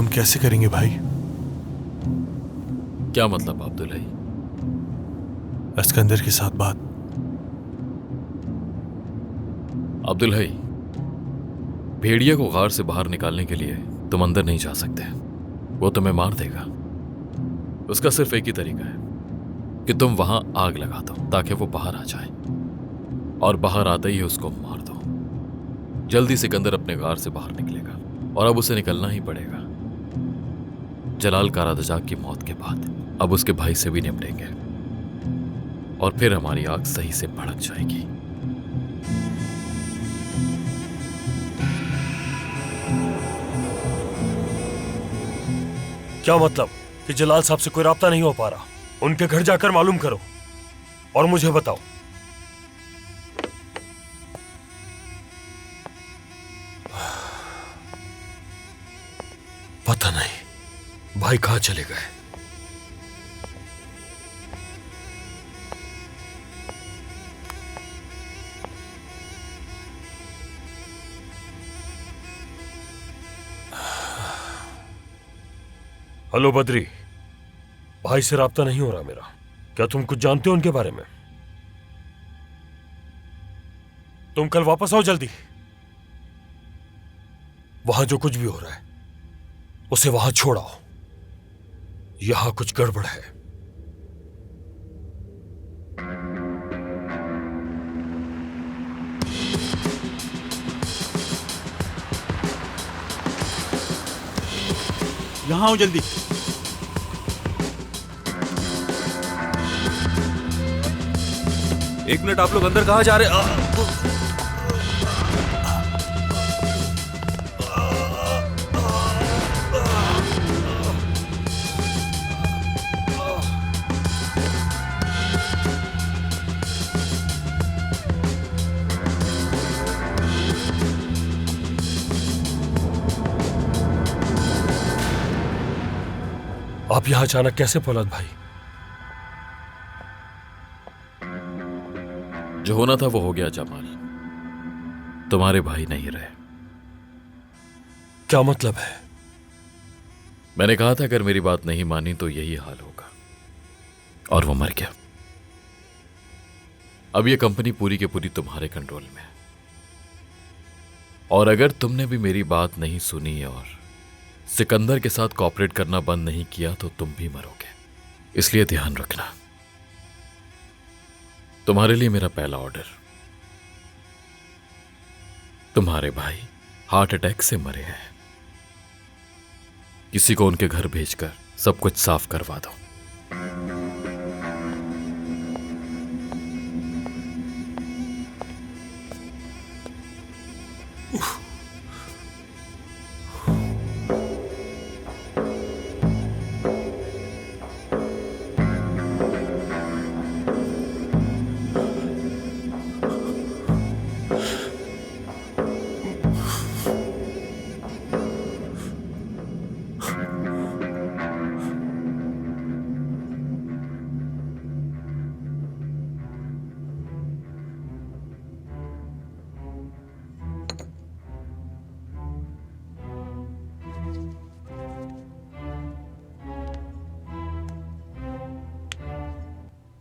हम कैसे करेंगे भाई? क्या मतलब अब्दुल भाई? अस्कंदर के साथ बात। अब्दुल भाई, भेड़िया को गार से बाहर निकालने के लिए तुम अंदर नहीं जा सकते। वो तुम्हें मार देगा। उसका सिर्फ एक ही तरीका है कि तुम वहां आग लगा दो ताकि वो बाहर आ जाए, और बाहर आते ही उसको मार दो। जल्दी सिकंदर अपने गार से बाहर निकलेगा, और अब उसे निकलना ही पड़ेगा। जलाल कारादजाक की मौत के बाद अब उसके भाई से भी निपटेंगे, और फिर हमारी आग सही से भड़क जाएगी। क्या मतलब कि जलाल साहब से कोई राब्ता नहीं हो पा रहा? उनके घर जाकर मालूम करो और मुझे बताओ। पता नहीं भाई कहां चले गए। हेलो बद्री, भाई से राब्ता नहीं हो रहा मेरा। क्या तुम कुछ जानते हो उनके बारे में? तुम कल वापस आओ जल्दी। वहां जो कुछ भी हो रहा है उसे वहां छोड़ आओ। यहां कुछ गड़बड़ है। यहां आओ जल्दी। एक मिनट, आप लोग अंदर कहां जा रहे? आप यहां अचानक कैसे फौलाद भाई? जो होना था वो हो गया जमाल। तुम्हारे भाई नहीं रहे। क्या मतलब है? मैंने कहा था अगर मेरी बात नहीं मानी तो यही हाल होगा, और वो मर गया। अब ये कंपनी पूरी की पूरी तुम्हारे कंट्रोल में है, और अगर तुमने भी मेरी बात नहीं सुनी और सिकंदर के साथ कॉपरेट करना बंद नहीं किया तो तुम भी मरोगे। इसलिए ध्यान रखना। तुम्हारे लिए मेरा पहला ऑर्डर, तुम्हारे भाई हार्ट अटैक से मरे हैं। किसी को उनके घर भेजकर सब कुछ साफ करवा दो।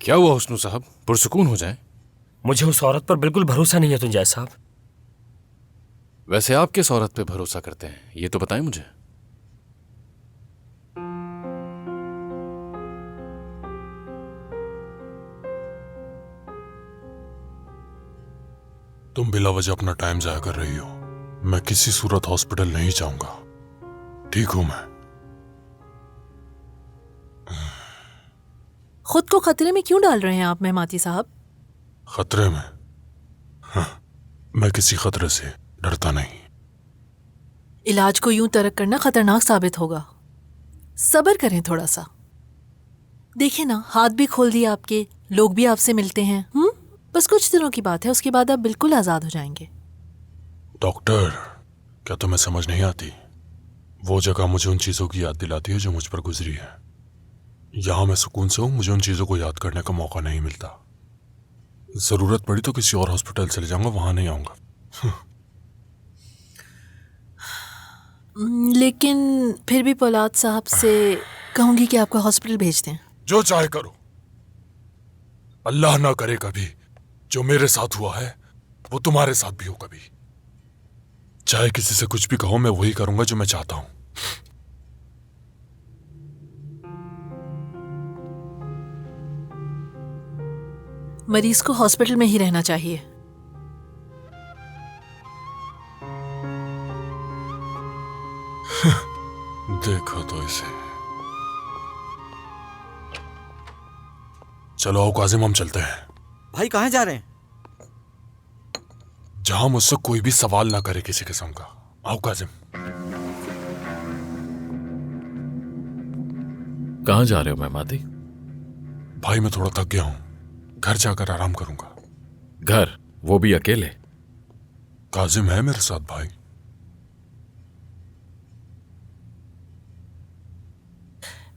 क्या हुआ हुस्नू साहब? पुरसुकून हो जाए। मुझे उस औरत पर बिल्कुल भरोसा नहीं है तुंजय साहब। वैसे आप किस औरत पे भरोसा करते हैं ये तो बताएं मुझे। तुम बिला वजह अपना टाइम जाया कर रही हो। मैं किसी सूरत हॉस्पिटल नहीं जाऊंगा। ठीक हूं मैं। खुद को खतरे में क्यों डाल रहे हैं आप मेहमाती साहब? खतरे में? हाँ, मैं किसी खतरे से डरता नहीं। इलाज को यूं तरक करना खतरनाक साबित होगा। सब्र करें थोड़ा सा। देखिए ना, हाथ भी खोल दिए आपके, लोग भी आपसे मिलते हैं। बस कुछ दिनों की बात है, उसके बाद आप बिल्कुल आजाद हो जाएंगे। डॉक्टर, क्या तुम्हें समझ नहीं आती? वो जगह मुझे उन चीजों की याद दिलाती है जो मुझ पर गुजरी है। यहां मैं सुकून से हूं, मुझे उन चीजों को याद करने का मौका नहीं मिलता। जरूरत पड़ी तो किसी और हॉस्पिटल चले जाऊंगा, वहां नहीं आऊंगा। लेकिन फिर भी पोलाद साहब से कहूंगी कि आपको हॉस्पिटल भेज दें। जो चाहे करो, अल्लाह ना करे कभी जो मेरे साथ हुआ है वो तुम्हारे साथ भी हो कभी। चाहे किसी से कुछ भी कहो, मैं वही करूंगा जो मैं चाहता हूं। मरीज को हॉस्पिटल में ही रहना चाहिए। देखो तो इसे। चलो आओ काजिम, हम चलते हैं। भाई कहाँ जा रहे हैं? जहां मुझसे कोई भी सवाल ना करे किसी किस्म का। आओ काजिम। कहाँ जा रहे हो मेहमाती? भाई मैं थोड़ा थक गया हूं, घर जाकर आराम करूंगा। घर? वो भी अकेले? काजिम है मेरे साथ भाई।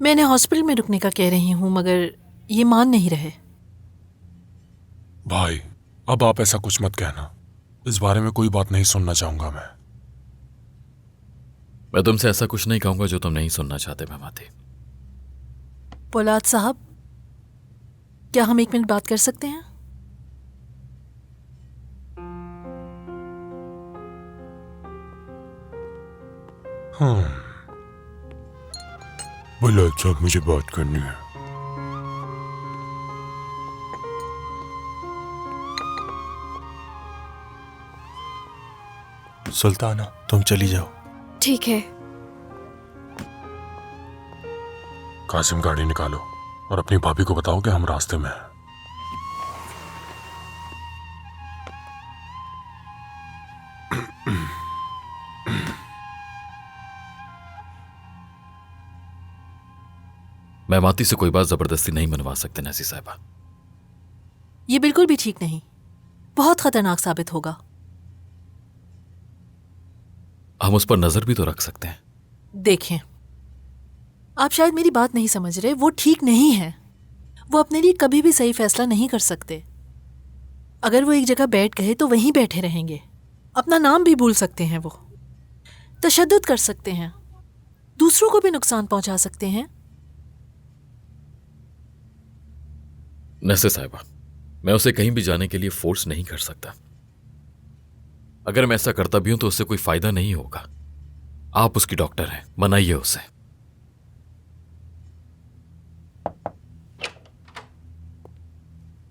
मैंने हॉस्पिटल में रुकने का कह रही हूं, मगर ये मान नहीं रहे। भाई अब आप ऐसा कुछ मत कहना, इस बारे में कोई बात नहीं सुनना चाहूंगा मैं तुमसे ऐसा कुछ नहीं कहूंगा जो तुम नहीं सुनना चाहते मेहमाती। पोलाद साहब, क्या हम 1 मिनट बात कर सकते हैं? बोलो साहब, मुझे बात करनी है। सुल्ताना, तुम चली जाओ। ठीक है। कासिम गाड़ी निकालो और अपनी भाभी को बताओ कि हम रास्ते में हैं। मेहमाती से कोई बात जबरदस्ती नहीं मनवा सकते नसी साहिबा। ये बिल्कुल भी ठीक नहीं, बहुत खतरनाक साबित होगा। हम उस पर नजर भी तो रख सकते हैं। देखें, आप शायद मेरी बात नहीं समझ रहे। वो ठीक नहीं है। वो अपने लिए कभी भी सही फैसला नहीं कर सकते। अगर वो एक जगह बैठ गए तो वहीं बैठे रहेंगे। अपना नाम भी भूल सकते हैं। वो तशद्दुद कर सकते हैं, दूसरों को भी नुकसान पहुंचा सकते हैं। नसे साहिबा, मैं उसे कहीं भी जाने के लिए फोर्स नहीं कर सकता। अगर मैं ऐसा करता भी हूं तो उससे कोई फायदा नहीं होगा। आप उसकी डॉक्टर हैं, मनाइए उसे।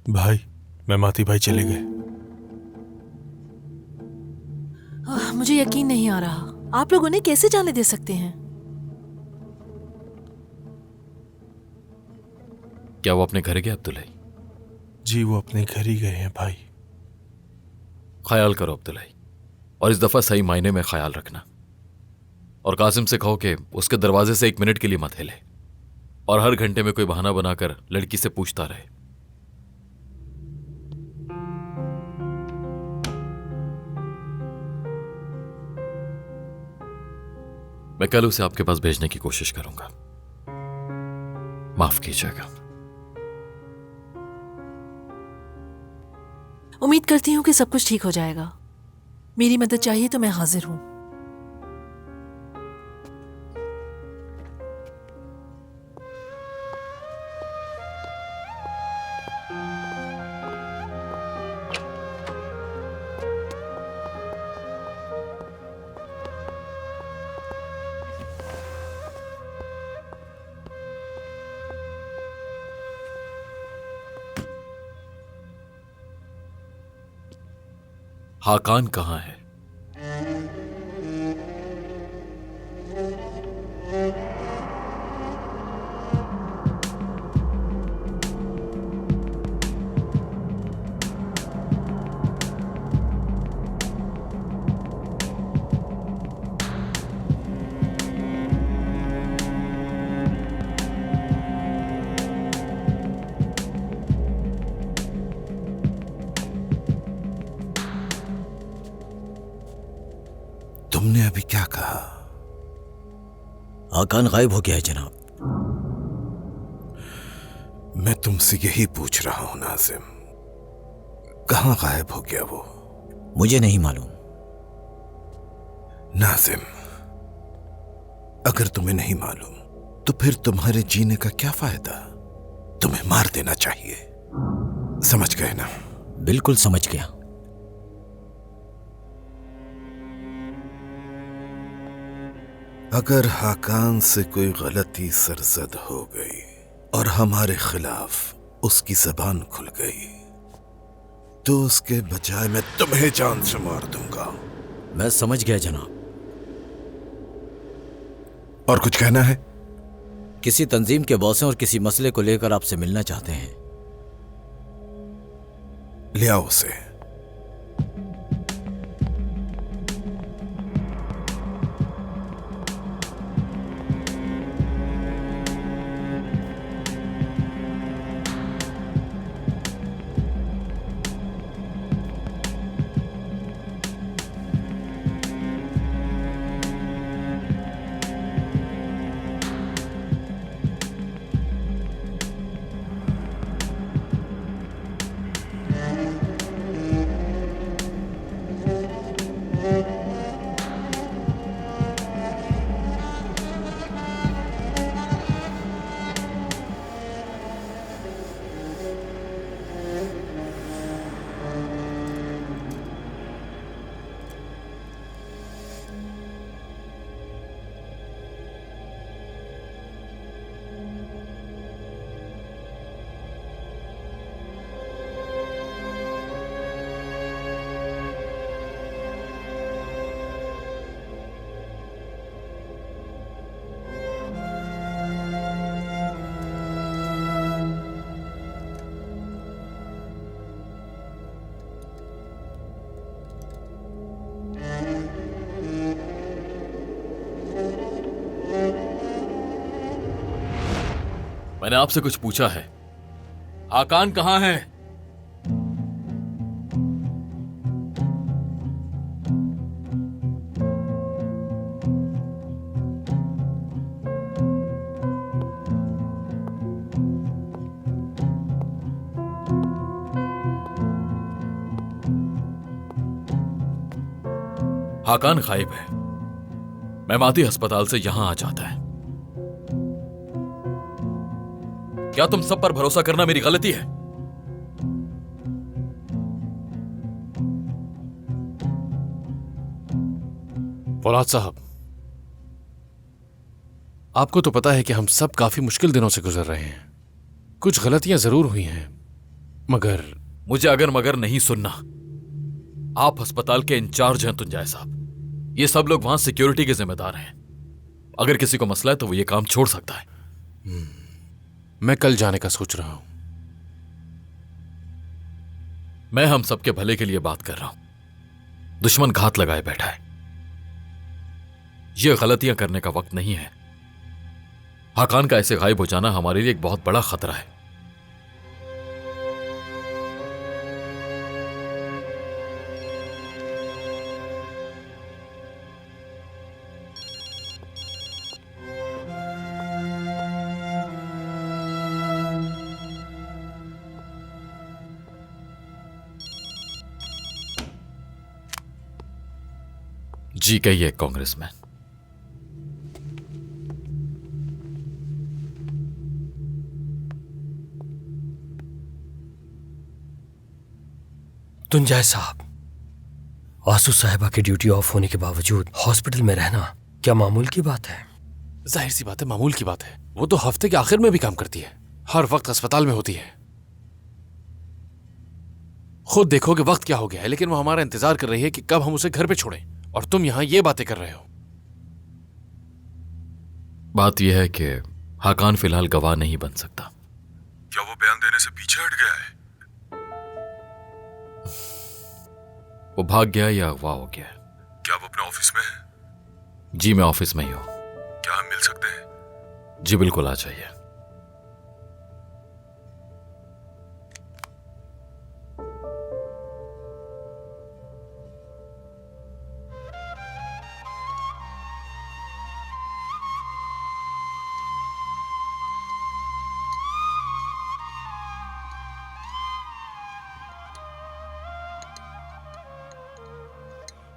भाई, मेहमाती भाई चले गए। मुझे यकीन नहीं आ रहा, आप लोग उन्हें कैसे जाने दे सकते हैं? क्या वो अपने घर गए अब्दुल्लाई? जी, वो अपने घर ही गए हैं भाई। ख्याल करो अब्दुल्लाई, और इस दफा सही मायने में ख्याल रखना। और कासिम से कहो कि उसके दरवाजे से 1 मिनट के लिए मत हिले, और हर घंटे में कोई बहाना बनाकर लड़की से पूछता रहे। मैं कल उसे आपके पास भेजने की कोशिश करूंगा। माफ कीजिएगा। उम्मीद करती हूँ कि सब कुछ ठीक हो जाएगा। मेरी मदद चाहिए तो मैं हाजिर हूं। हाकान कहाँ है? तुमने अभी क्या कहा? आकान गायब हो गया है जनाब। मैं तुमसे यही पूछ रहा हूं नाजिम, कहां गायब हो गया वो? मुझे नहीं मालूम। नाजिम, अगर तुम्हें नहीं मालूम तो फिर तुम्हारे जीने का क्या फायदा? तुम्हें मार देना चाहिए। समझ गए ना? बिल्कुल समझ गया। अगर हाकान से कोई गलती सरजद हो गई और हमारे खिलाफ उसकी जबान खुल गई तो उसके बजाय मैं तुम्हें जान से मार दूंगा। मैं समझ गया जनाब। और कुछ कहना है? किसी तंजीम के बॉस हैं और किसी मसले को लेकर आपसे मिलना चाहते हैं। ले आओ उसे। मैंने आपसे कुछ पूछा है। हाकान कहां है? हाकान गायब है। मेमाती अस्पताल से यहां आ जाता है। क्या तुम सब पर भरोसा करना मेरी गलती है? फौलाद साहब, आपको तो पता है कि हम सब काफी मुश्किल दिनों से गुजर रहे हैं। कुछ गलतियां जरूर हुई हैं, मगर मुझे अगर मगर नहीं सुनना। आप अस्पताल के इंचार्ज हैं तुंजाय साहब। ये सब लोग वहां सिक्योरिटी के जिम्मेदार हैं। अगर किसी को मसला है तो वो ये काम छोड़ सकता है। मैं कल जाने का सोच रहा हूं। मैं हम सबके भले के लिए बात कर रहा हूं। दुश्मन घात लगाए बैठा है। यह गलतियां करने का वक्त नहीं है। हाकान का ऐसे गायब हो जाना हमारे लिए एक बहुत बड़ा खतरा है। जी कहिए कांग्रेसमैन। तुंजाय साहब, आसू साहिबा की ड्यूटी ऑफ होने के बावजूद हॉस्पिटल में रहना क्या मामूल की बात है? जाहिर सी बात है, मामूल की बात है। वो तो हफ्ते के आखिर में भी काम करती है, हर वक्त अस्पताल में होती है। खुद देखो कि वक्त क्या हो गया है, लेकिन वो हमारा इंतजार कर रही है कि कब हम उसे घर पे छोड़ें, और तुम यहां ये बातें कर रहे हो। बात यह है कि हाकान फिलहाल गवाह नहीं बन सकता। क्या वो बयान देने से पीछे हट गया है? वो भाग गया या अगवा हो गया। क्या वो अपने ऑफिस में है? जी मैं ऑफिस में ही हूं। क्या हम मिल सकते हैं? जी बिल्कुल, आ जाइए।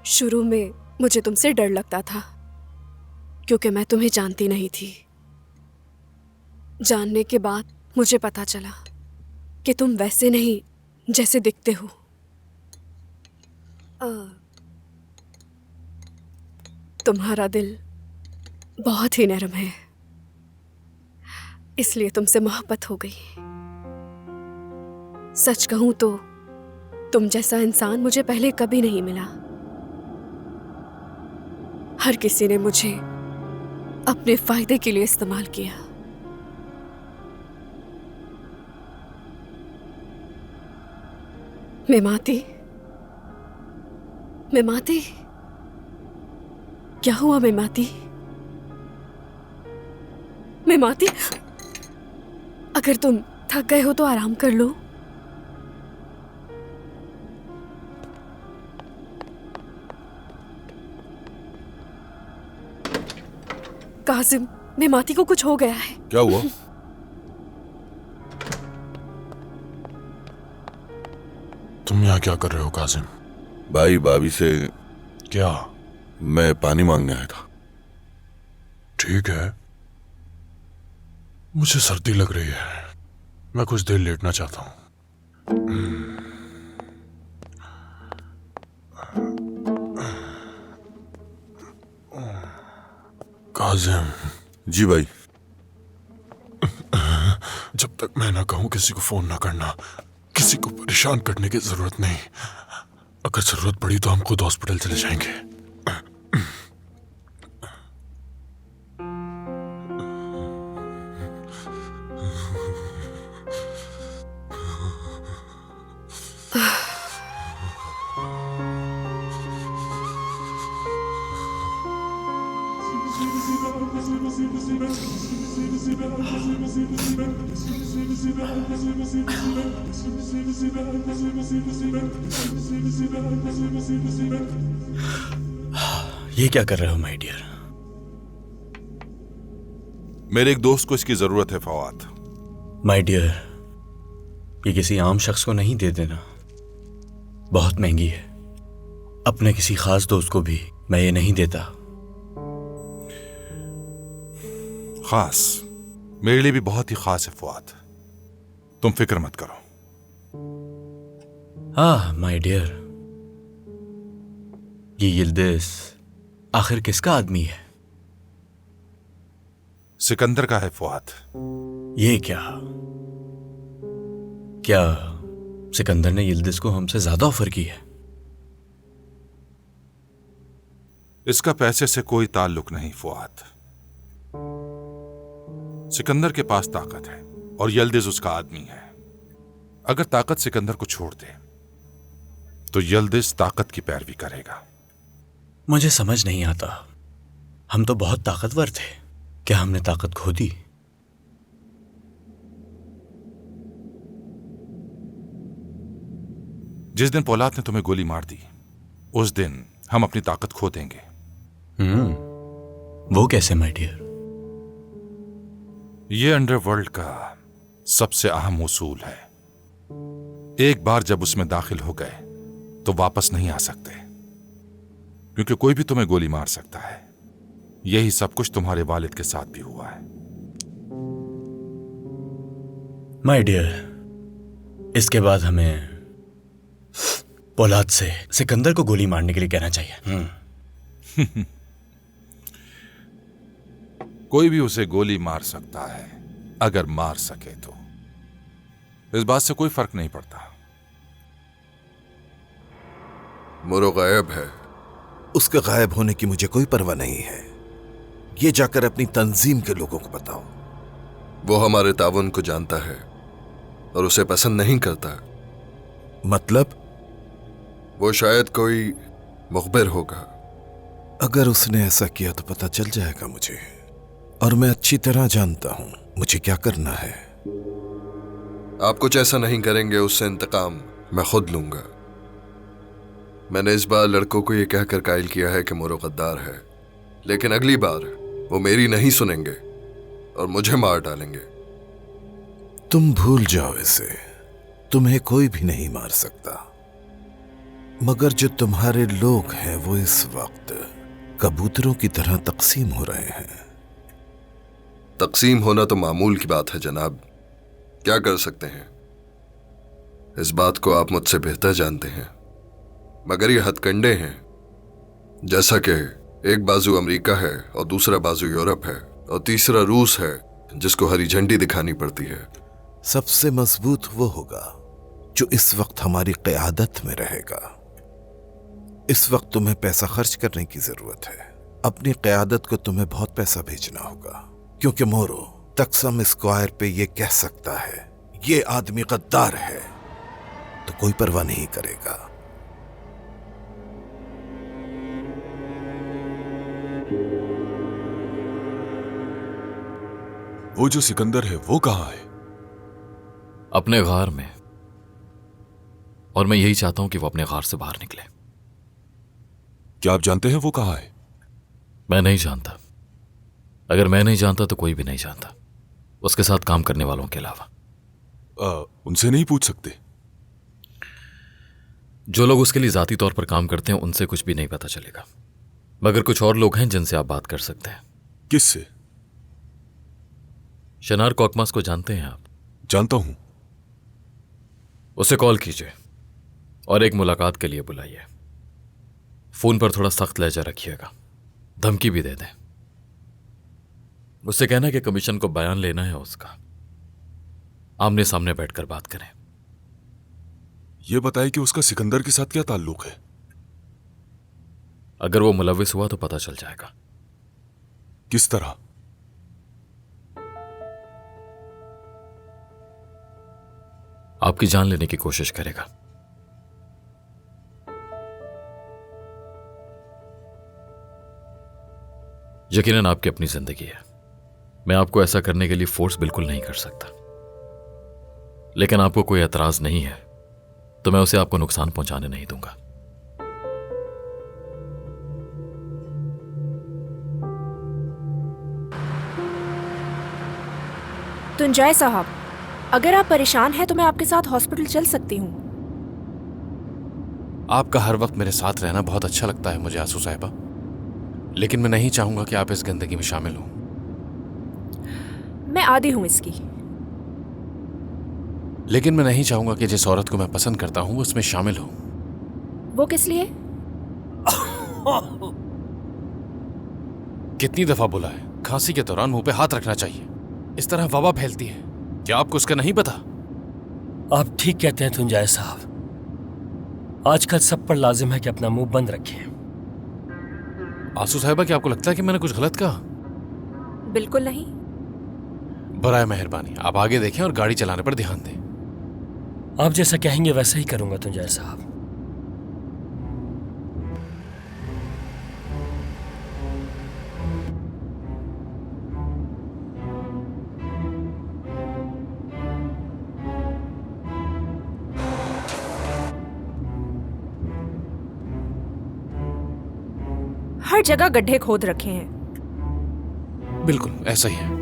शुरू में मुझे तुमसे डर लगता था, क्योंकि मैं तुम्हें जानती नहीं थी। जानने के बाद मुझे पता चला कि तुम वैसे नहीं जैसे दिखते हो। तुम्हारा दिल बहुत ही नरम है, इसलिए तुमसे मोहब्बत हो गई। सच कहूं तो तुम जैसा इंसान मुझे पहले कभी नहीं मिला। हर किसी ने मुझे अपने फायदे के लिए इस्तेमाल किया। मेमाती, मेमाती, क्या हुआ मेमाती? मेमाती, अगर तुम थक गए हो तो आराम कर लो। कासिम, मेमाती को कुछ हो गया है। क्या हुआ? तुम यहाँ क्या कर रहे हो कासिम? भाई भाभी से क्या? मैं पानी मांगने आया था। ठीक है, मुझे सर्दी लग रही है, मैं कुछ देर लेटना चाहता हूँ। कासिम। जी भाई। जब तक मैं ना कहूं किसी को फोन ना करना, किसी को परेशान करने की जरूरत नहीं। अगर जरूरत पड़ी तो हम खुद हॉस्पिटल चले जाएंगे। ये क्या कर रहे हो माय डियर? मेरे एक दोस्त को इसकी जरूरत है फवाद। माय डियर, ये किसी आम शख्स को नहीं दे देना, बहुत महंगी है। अपने किसी खास दोस्त को भी मैं ये नहीं देता। खास? मेरे लिए भी बहुत ही खास है फवाद, तुम फिक्र मत करो। हाँ माय डियर, ये यिल्दिज़ आखिर किसका आदमी है? सिकंदर का है फवाद। ये क्या क्या सिकंदर ने यिल्दिज़ को हमसे ज्यादा ऑफर की है? इसका पैसे से कोई ताल्लुक नहीं फवाद। सिकंदर के पास ताकत है और यिल्दिज़ उसका आदमी है। अगर ताकत सिकंदर को छोड़ दे तो यिल्दिज़ ताकत की पैरवी करेगा। मुझे समझ नहीं आता, हम तो बहुत ताकतवर थे, क्या हमने ताकत खो दी? जिस दिन पौलाद ने तुम्हें गोली मार दी उस दिन हम अपनी ताकत खो देंगे। वो कैसे माय डियर? यह अंडरवर्ल्ड का सबसे अहम उसूल है। एक बार जब उसमें दाखिल हो गए तो वापस नहीं आ सकते, क्योंकि कोई भी तुम्हें गोली मार सकता है। यही सब कुछ तुम्हारे वालिद के साथ भी हुआ है। माय डियर, इसके बाद हमें पौलाद से सिकंदर को गोली मारने के लिए कहना चाहिए। कोई भी उसे गोली मार सकता है, अगर मार सके तो। इस बात से कोई फर्क नहीं पड़ता। मुरो गायब है, उसके गायब होने की मुझे कोई परवाह नहीं है। ये जाकर अपनी तंजीम के लोगों को बताओ। वो हमारे तावन को जानता है और उसे पसंद नहीं करता। मतलब? वो शायद कोई मुखबिर होगा। अगर उसने ऐसा किया तो पता चल जाएगा मुझे, और मैं अच्छी तरह जानता हूं मुझे क्या करना है। आप कुछ ऐसा नहीं करेंगे, उससे इंतकाम मैं खुद लूंगा। मैंने इस बार लड़कों को यह कहकर कायल किया है कि मुरो गद्दार है, लेकिन अगली बार वो मेरी नहीं सुनेंगे और मुझे मार डालेंगे। तुम भूल जाओ इसे, तुम्हें कोई भी नहीं मार सकता। मगर जो तुम्हारे लोग हैं वो इस वक्त कबूतरों की तरह तकसीम हो रहे हैं। तकसीम होना तो मामूल की बात है जनाब, क्या कर सकते हैं। इस बात को आप मुझसे बेहतर जानते हैं, मगर ये हथकंडे हैं। जैसा कि एक बाजू अमेरिका है और दूसरा बाजू यूरोप है और तीसरा रूस है जिसको हरी झंडी दिखानी पड़ती है। सबसे मजबूत वो होगा जो इस वक्त हमारी क़यादत में रहेगा। इस वक्त तुम्हें पैसा खर्च करने की जरूरत है। अपनी क़यादत को तुम्हें बहुत पैसा भेजना होगा, क्योंकि मोरो तकसम स्क्वायर पे ये कह सकता है ये आदमी गद्दार है, तो कोई परवाह नहीं करेगा। वो जो सिकंदर है वो कहाँ है? अपने गार में, और मैं यही चाहता हूं कि वो अपने गार से बाहर निकले। क्या आप जानते हैं वो कहाँ है? मैं नहीं जानता। अगर मैं नहीं जानता तो कोई भी नहीं जानता, उसके साथ काम करने वालों के अलावा। उनसे नहीं पूछ सकते? जो लोग उसके लिए जाती तौर पर काम करते हैं उनसे कुछ भी नहीं पता चलेगा, मगर कुछ और लोग हैं जिनसे आप बात कर सकते हैं। किससे? शनार कॉकमास को जानते हैं आप? जानता हूं। उसे कॉल कीजिए और एक मुलाकात के लिए बुलाइए। फोन पर थोड़ा सख्त लहजा रखिएगा, धमकी भी दे दें। उससे कहना कि कमीशन को बयान लेना है उसका। आमने सामने बैठकर बात करें। यह बताए कि उसका सिकंदर के साथ क्या ताल्लुक है। अगर वो मुलविस हुआ तो पता चल जाएगा। किस तरह? आपकी जान लेने की कोशिश करेगा। यकीनन आपकी अपनी जिंदगी है, मैं आपको ऐसा करने के लिए फोर्स बिल्कुल नहीं कर सकता, लेकिन आपको कोई एतराज नहीं है तो मैं उसे आपको नुकसान पहुंचाने नहीं दूंगा। तुंजाय साहब, अगर आप परेशान हैं तो मैं आपके साथ हॉस्पिटल चल सकती हूँ। आपका हर वक्त मेरे साथ रहना बहुत अच्छा लगता है मुझे आंसू साहिबा, लेकिन मैं नहीं चाहूंगा कि आप इस गंदगी में शामिल हों। मैं आदी हूँ इसकी। लेकिन मैं नहीं चाहूंगा कि जिस औरत को मैं पसंद करता हूं वो इसमें शामिल हो। वो किस लिए? कितनी दफा बोला है खांसी के दौरान मुंह पे हाथ रखना चाहिए, इस तरह वबा फैलती है। क्या आपको उसका नहीं पता? आप ठीक कहते हैं तुंजाय साहब, आजकल सब पर लाजिम है कि अपना मुंह बंद रखें। आंसू साहिबा, क्या आपको लगता है कि मैंने कुछ गलत कहा? बिल्कुल नहीं। बराए मेहरबानी आप आगे देखें और गाड़ी चलाने पर ध्यान दें। आप जैसा कहेंगे वैसा ही करूंगा तुंजाय साहब। हर जगह गड्ढे खोद रखे हैं। बिल्कुल ऐसा ही है।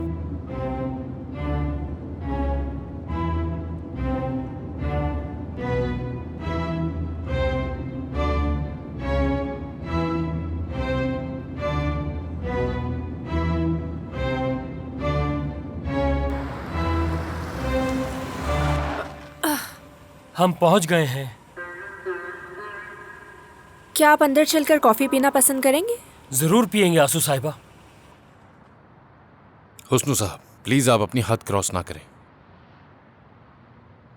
हम पहुंच गए हैं। क्या आप अंदर चलकर कॉफी पीना पसंद करेंगे? जरूर पिएंगे आंसू साहिबा। हुस्नू साहब, प्लीज आप अपनी हद क्रॉस ना करें।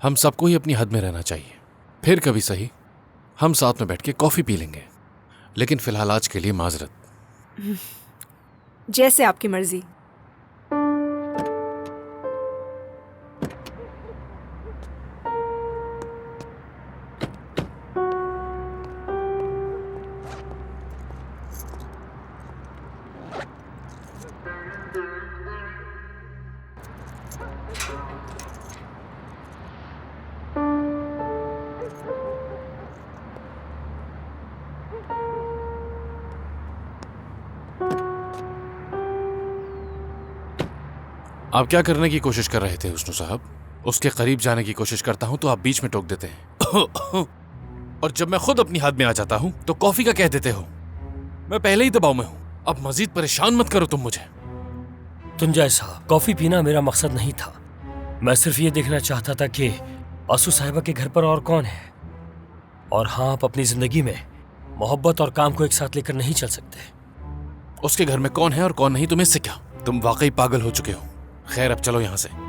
हम सबको ही अपनी हद में रहना चाहिए। फिर कभी सही हम साथ में बैठ के कॉफी पी लेंगे, लेकिन फिलहाल आज के लिए माजरत। जैसे आपकी मर्जी। आप क्या करने की कोशिश कर रहे थे हुस्नू साहब? उसके करीब जाने की कोशिश करता हूं तो आप बीच में टोक देते हैं। और जब मैं खुद अपनी हद में आ जाता हूं तो कॉफी का कह देते हो। मैं पहले ही दबाव में हूं। अब मजीद परेशान मत करो तुम मुझे। तुंजय साहब, कॉफी पीना मेरा मकसद नहीं था। मैं सिर्फ ये देखना चाहता था कि आंसू साहिबा के घर पर और कौन है। और हाँ, आप अपनी जिंदगी में मोहब्बत और काम को एक साथ लेकर नहीं चल सकते। उसके घर में कौन है और कौन नहीं, तुम्हें इससे क्या? तुम वाकई पागल हो चुके हो। खैर, अब चलो यहां से।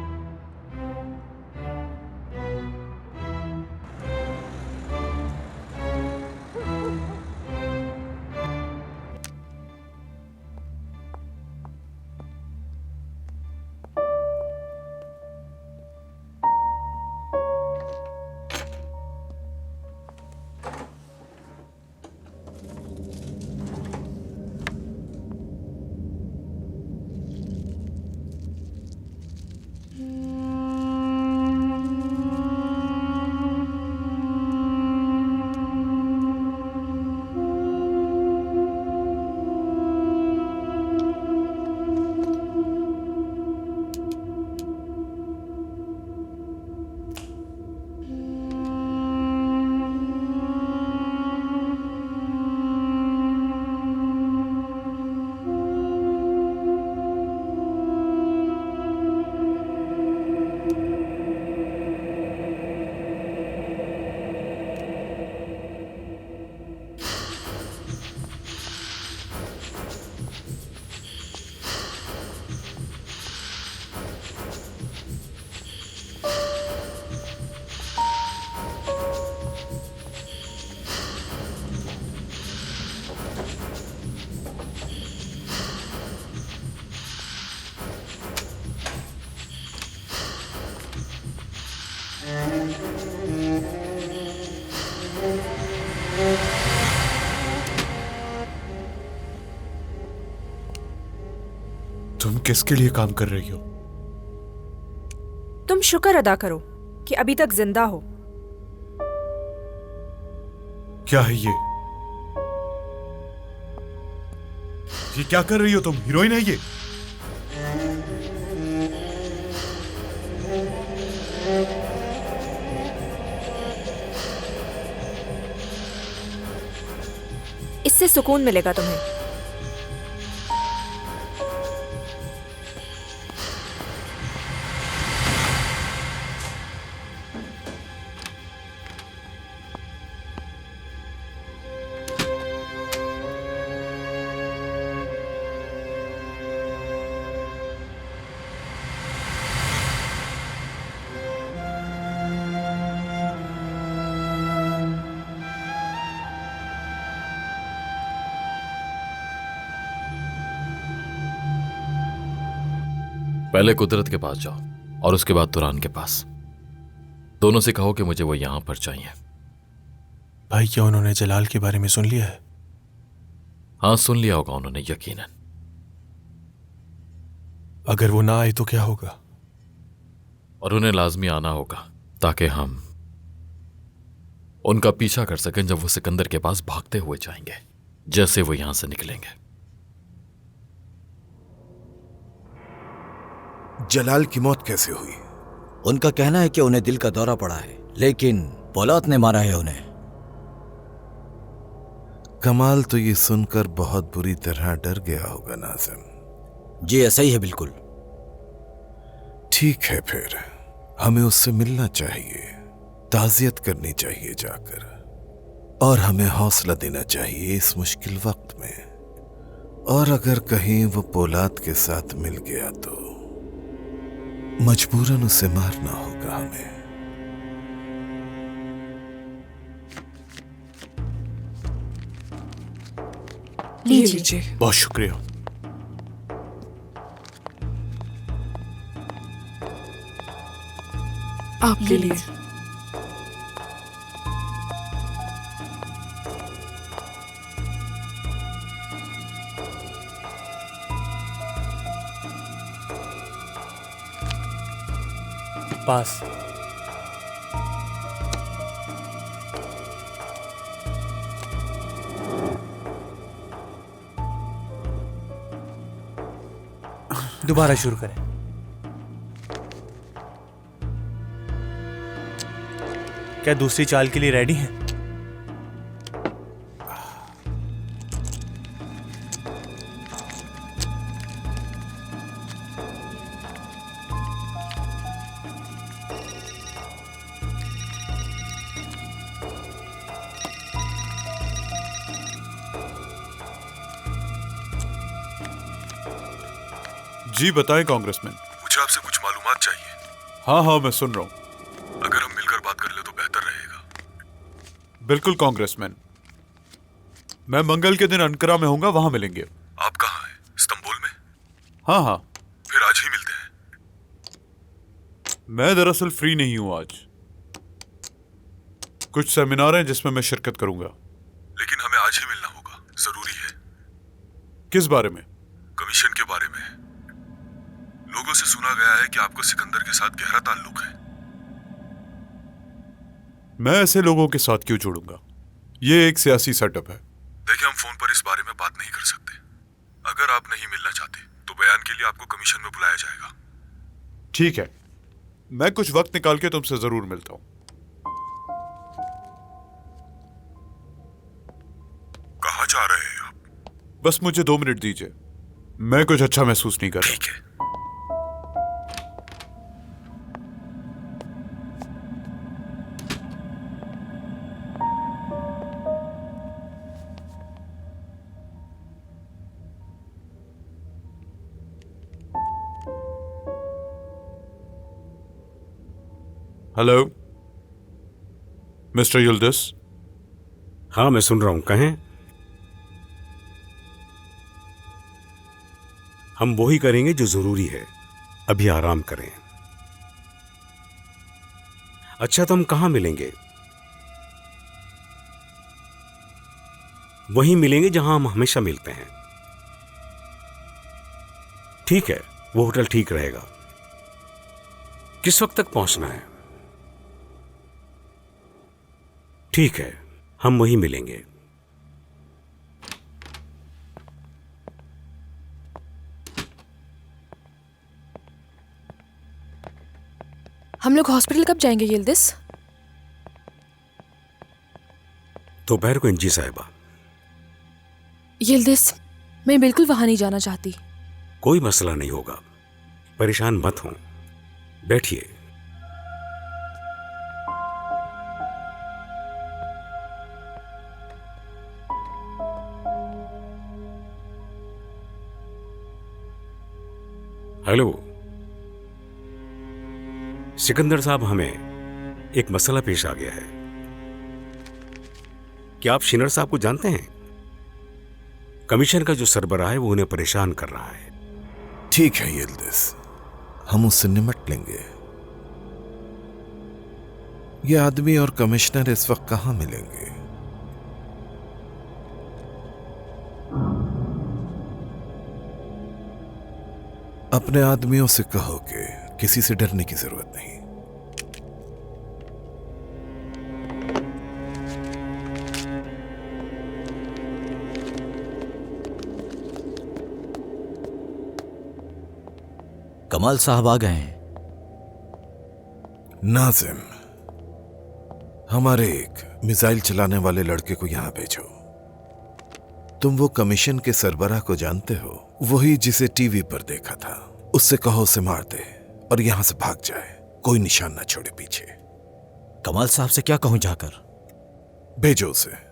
तुम किसके लिए काम कर रही हो? तुम शुक्र अदा करो कि अभी तक जिंदा हो। क्या है ये? क्या कर रही हो तुम? हीरोइन है ये? इससे सुकून मिलेगा तुम्हें। पहले कुदरत के पास जाओ और उसके बाद तुरान के पास। दोनों से कहो कि मुझे वो यहां पर चाहिए। भाई, क्या उन्होंने जलाल के बारे में सुन लिया है? हाँ, सुन लिया होगा उन्होंने, यकीनन। अगर वो ना आए तो क्या होगा? और उन्हें लाजमी आना होगा ताकि हम उनका पीछा कर सकें जब वो सिकंदर के पास भागते हुए जाएंगे, जैसे वो यहां से निकलेंगे। जलाल की मौत कैसे हुई? उनका कहना है कि उन्हें दिल का दौरा पड़ा है, लेकिन पौलाद ने मारा है उन्हें। कमाल तो ये सुनकर बहुत बुरी तरह डर गया होगा नाज़िम। जी ऐसा ही है, बिल्कुल। ठीक है, फिर हमें उससे मिलना चाहिए, ताज़ियत करनी चाहिए जाकर, और हमें हौसला देना चाहिए इस मुश्किल वक्त में। और अगर कहीं वो पौलाद के साथ मिल गया तो मजबूरन उसे मारना होगा हमें। लीजिए। बहुत शुक्रिया। आपके लिए। पास। दोबारा शुरू करें। क्या दूसरी चाल के लिए रेडी हैं? जी बताएं कांग्रेसमैन। मुझे आपसे कुछ मालूमात चाहिए। हाँ हाँ मैं सुन रहा हूँ। अगर हम मिलकर बात कर ले तो बेहतर रहेगा। बिल्कुल कांग्रेसमैन, मैं मंगल के दिन अंकारा में होऊंगा, वहां मिलेंगे। आप कहाँ हैं? इस्तांबुल में? हाँ हाँ। फिर आज ही मिलते हैं। मैं दरअसल फ्री नहीं हूं आज, कुछ सेमिनार हैं जिसमें मैं शिरकत करूंगा। लेकिन हमें आज ही मिलना होगा, जरूरी है। किस बारे में? कमीशन के बारे में। लोगों से सुना गया है कि आपको सिकंदर के साथ गहरा ताल्लुक है। मैं ऐसे लोगों के साथ क्यों जोड़ूंगा? ये एक सियासी सेटअप है। देखिए, हम फोन पर इस बारे में बात नहीं कर सकते। अगर आप नहीं मिलना चाहते तो बयान के लिए आपको कमीशन में बुलाया जाएगा। ठीक है, मैं कुछ वक्त निकाल के तुमसे जरूर मिलता हूं। कहाँ जा रहे हैं आप? बस मुझे 2 मिनट दीजिए, मैं कुछ अच्छा महसूस नहीं कर रहा। ठीक है। हेलो मिस्टर युल्दिस। हाँ मैं सुन रहा हूं, कहें। हम वही करेंगे जो जरूरी है, अभी आराम करें। अच्छा तो हम कहां मिलेंगे? वहीं मिलेंगे जहां हम हमेशा मिलते हैं। ठीक है, वो होटल ठीक रहेगा। किस वक्त तक पहुंचना है? ठीक है, हम वहीं मिलेंगे। हम लोग हॉस्पिटल कब जाएंगे यिल्दिस? दोपहर को इंजी साहिबा। यिल्दिस, मैं बिल्कुल वहां नहीं जाना चाहती। कोई मसला नहीं होगा, परेशान मत हो, बैठिए। हेलो सिकंदर साहब, हमें एक मसला पेश आ गया है। क्या आप शिनर साहब को जानते हैं? कमीशन का जो सरबराह है वो उन्हें परेशान कर रहा है। ठीक है यिल्दिस, हम उससे निमट लेंगे। ये आदमी और कमिश्नर इस वक्त कहां मिलेंगे? अपने आदमियों से कहो कि किसी से डरने की जरूरत नहीं। कमाल साहब आ गए हैं। नाजिम, हमारे एक मिसाइल चलाने वाले लड़के को यहां भेजो। तुम वो कमीशन के सरबराह को जानते हो, वही जिसे टीवी पर देखा था। उससे कहो उसे मार दे और यहां से भाग जाए, कोई निशान ना छोड़े पीछे। कमाल साहब से क्या कहूं जाकर? भेजो उसे।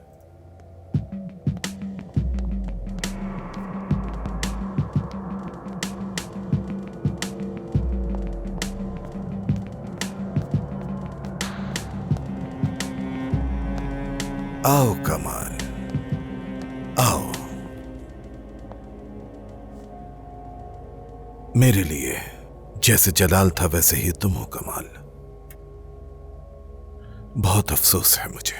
आओ कमाल, आओ। मेरे लिए जैसे जलाल था वैसे ही तुम हो कमाल। बहुत अफसोस है मुझे।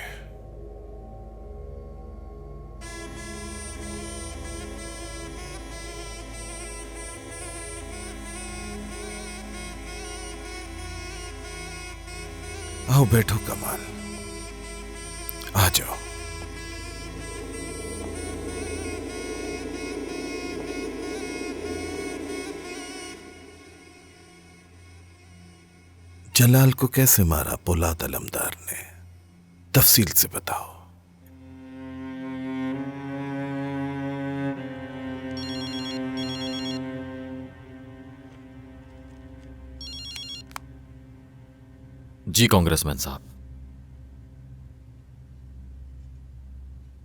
आओ बैठो कमाल, आ जाओ। जलाल को कैसे मारा पोलाद अलमदार ने, तफसील से बताओ। जी कांग्रेसमैन साहब,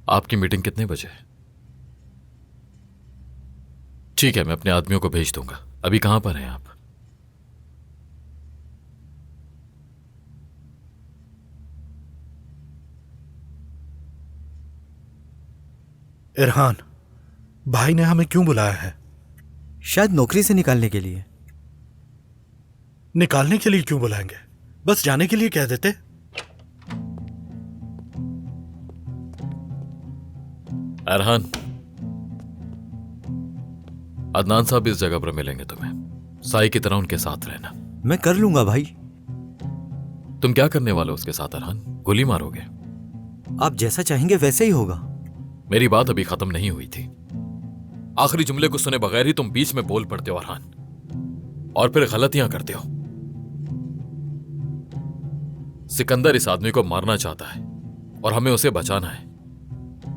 आपकी मीटिंग कितने बजे? ठीक है, मैं अपने आदमियों को भेज दूंगा। अभी कहां पर हैं आप? इरहान, भाई ने हमें क्यों बुलाया है? शायद नौकरी से निकालने के लिए। निकालने के लिए क्यों बुलाएंगे? बस जाने के लिए कह देते। अरहान, अदनान साहब इस जगह पर मिलेंगे तुम्हें। साई की तरह उनके साथ रहना। मैं कर लूंगा भाई। तुम क्या करने वाले हो उसके साथ अरहान? गोली मारोगे? आप जैसा चाहेंगे वैसे ही होगा। मेरी बात अभी खत्म नहीं हुई थी। आखिरी जुमले को सुने बगैर ही तुम बीच में बोल पड़ते हो अरहान, और फिर गलतियां करते हो। सिकंदर इस आदमी को मारना चाहता है और हमें उसे बचाना है।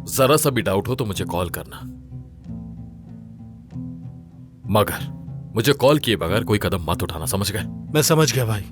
जरा सा भी डाउट हो तो मुझे कॉल करना, मगर मुझे कॉल किए बगैर कोई कदम मत उठाना, समझ गए? मैं समझ गया भाई।